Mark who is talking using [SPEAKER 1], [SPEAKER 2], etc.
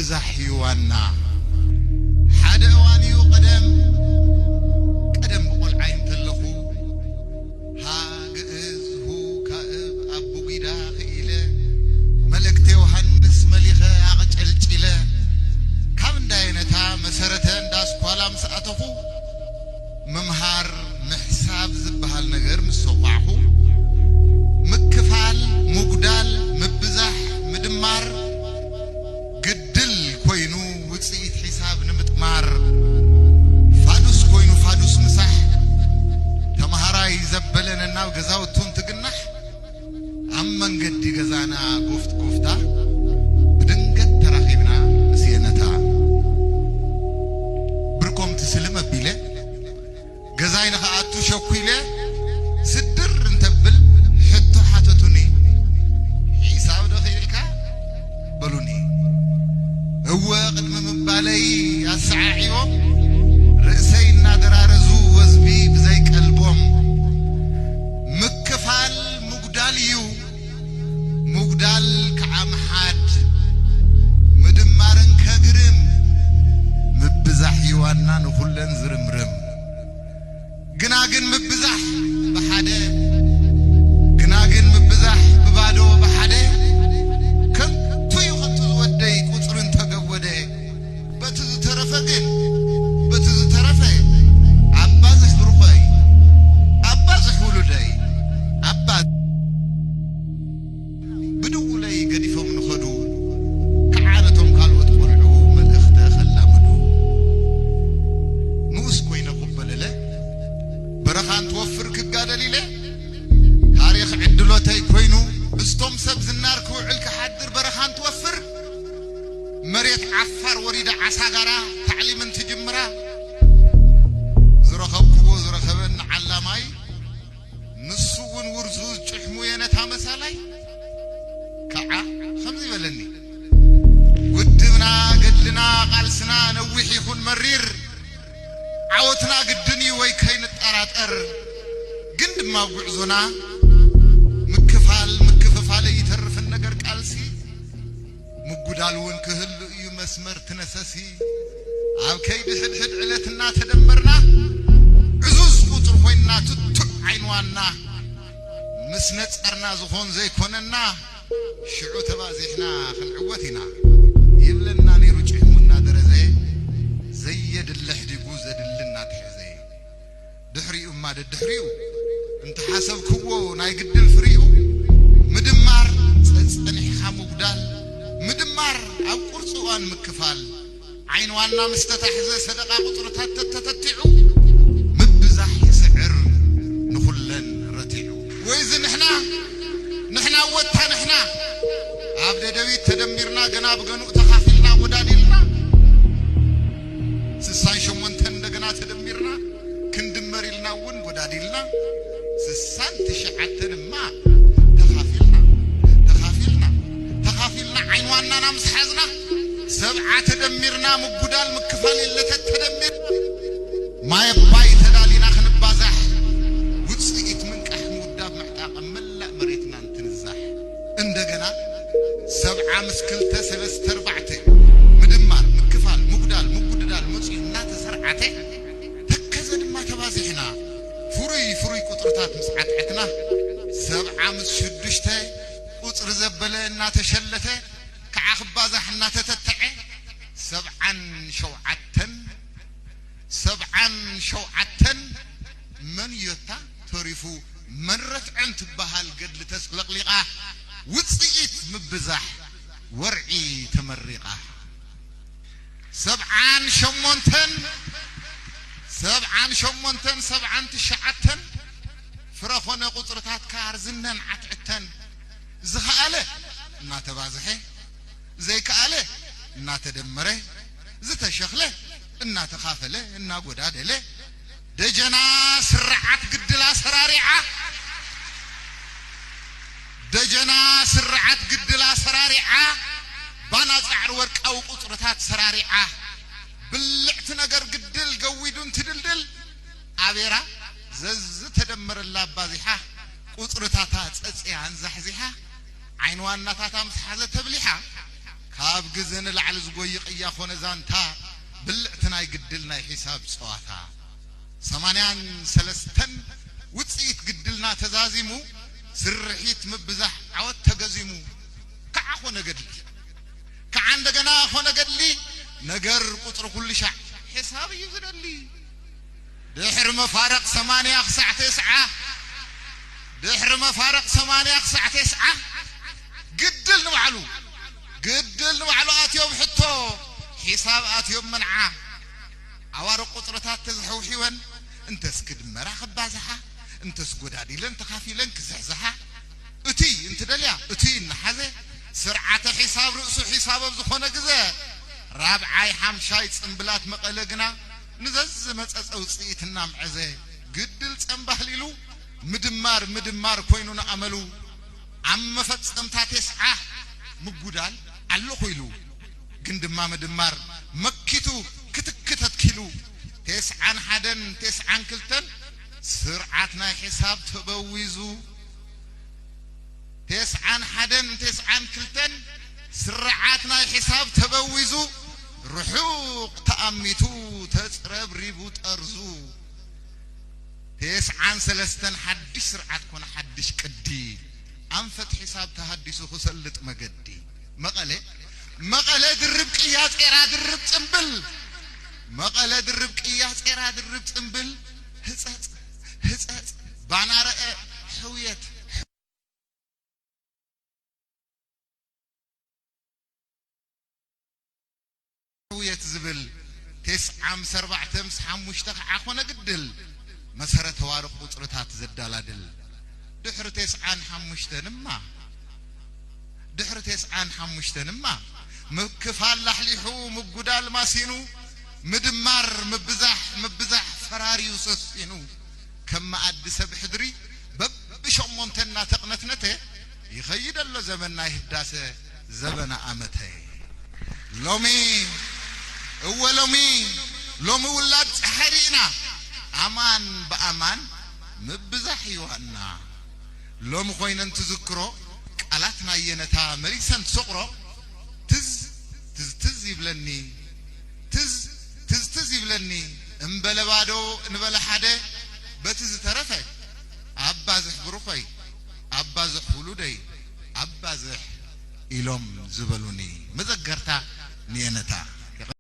[SPEAKER 1] مبزحيوانا حدا وانيو قدم بقول عين تلخو ها قئز هو كائب أبو قيدا خيلة ملكتي وحنس مليخة عقجلجلة كم داينتها مسرتين داس قوالام سأتفو ممهار محساب زبها النقر مسوقعهو مكفال مقدال مبزح مدمار قدل كوينو وتسيت حساب نمتمار فادوس كوينو فادوس مسح تمهراي زبلن الناو قزاوتون تقنح عمان قدي قزانا قفتا بدنقت تراخيبنا نسينتا بركم تسلم بيله قزاينا خاطو شوكيله سدر انتبل حتو حاتتوني حساب دخيلكا بلوني هو قدم مبالي أسعاعيهم رأسينا درارزو وزبي بزي قلبهم مكفال مقداليو مقدال كعام حاد مدمارن كقرم مبزح يوانا نخلن زرمرم قناقن مبزح بحاده قناقن مبزح ببادو بحاده كم تويو خطو ودي قطرن تقوده بتزو ترفقن بتزو ترفه عبازح برخوي عبازح ولدي عباز بدو لي قديفهم نخدو كعانتهم قالوا تقولعو ملأخته خلامدو نوس كوينة قبل له برخان توفر كقادة لله تاريخ عدلوتي كوينو بستوم سبز النار كوعلك حدر برخان توفر مريت عفار وريد عساقرا تعليم تجمرا زرخبكو زرخبن علاماي نسوون ورزوز جحمو ينتا مسالاي كعا خمزي بلني قدمنا قدلنا قالسنا نوحي خون مرير عوتنا قدني ويكين التراتر قند ما بعزونا مكففالي يترف النقر قالسي مقودالون كهل يمسمر تنسسي عاب كيد حد علتنا تدمرنا عزوز قطر خوينا تتق عينوانا مسنت ارنا زخون زي كوننا شعو تبازيحنا خنعوتنا يبلنا نيرو جحمنا درزي زيد اللحدي قوزد لنا تحزي دحريو ما دحريو انت حسب كوو ناي قدل فريو مدمار صنح حمو قدال مدمار او قرصوان مكفال عين وانا مستتحزه صدقه قطرتات تتتعو مبزح يسعر نخلن رتيعو ويز نحنا وتا نحنا عبد داوود تدمرنا جنا بغنو تخافلنا وداديلنا سساي شمونتن دغنا تدمرنا كندمريلنا ون وداديلنا سسان تشعتن ما تخافلنا عين وانا نمس حزنا سبعة تدمرنا مقودال مكفال اللي تدمر ما يباي تدالينا خنبازح وتصيت من كحمود داب محتاق ملا مريتنا نتنزح اندغنا سبعة مسكلته سلست اربعته مدمار مكفال مقودال مصينا تسرعته تكزد ما تبازحنا فري قطرتات مسعتنا سبعة مسشدشته قطر زبله እና ተሸለተ ከአخبازحنا ተተተعه سبعا شوعتن من يتا تريفو مرت عن تبهال قد لتسلقلقه وصيت مبزح ورعي تمرقه سبعا شمونتن سبعا تشعتن فرخونه قطرتات كارزنن عتعتن زخاله ما تبازحه زي كاله ما تدمره زتشخله ان تخافله ان غدادله دجنا سرعت قدلا سرارعه بانا صعر ورق او قطرتات سرارعه بلعت نجر قدل قويدون تدلدل عبيرا زز تدمر الله بازيحه قطرتات صصيان زحزيحه عين وانا تاتا مسحزه تبليحه كاب جزن العلز قويق إيا خون زانتا بلعتنا يقدلنا حساب صواتا سمانيان سلستن وتصيت قدلنا تزازيمو سرحيت مبزح عوات تقزيمو كع خون قدلي كعند جنا خون قدلي نجر قطر كل شع حساب يزن لي دحر مفارق 8 ساعة 9 دحر مفارق 8 ساعة 9 قدل نوعلو آتيوم حتو حساب آتيوم منعه عوارق قطرتات تزحو حيوان انت سكد مراخب بازحة انت سكد هادي لن تخافي لن كزحزحة اتي انت دليا اتي النحازة سرعة حساب رؤسو حساب بزخونة كذا رابعاي حمشاي تنبلات مقلقنا نزز مسأس او صيتنا معزة قدل تنبهللو مدمار كوينونا عملو عم فتسقمتا 9 مقودال علو خويلو قندما مدمار مكيتو كتكتت كيلو 9 حدن 9 كلتن سرعتنا حساب تبويزو 9 حدن 9 كلتن سرعتنا حساب تبويزو رحوق تأميتو تسرب ريبو تأرزو 9 سلستن حدش سرعت كون حدش كدي أنفت حساب تهديسو خسلت مقدي مقالة درب قياس إراد درب تنبل مقالة درب قياس إراد درب تنبل هزات بانا رأي حويت زبل 9 4 5 عخونا قدل مسهرة وارق قطرتات زدالا دل دحر 9 5 نما دحر 9 5 نما مكفال لحليحو مقودال ماسينو مدمار مبزح فراري وسسينو كما أد سب حدري بشمونتنا تقنتنته يخيد الله زمننا يهداسه زمن أمته لومي ولاد حرينا أمان بأمان مبزح يوانا لوم خوينن تذكرو قالاتنا ينتا مريسن تسقرو تز يبلني تز يبلني انبلبادو انبل حده بتز ترفه أبازح بروخي أبازح ولودي أبازح إلهم زبلوني مذكرتا نينتا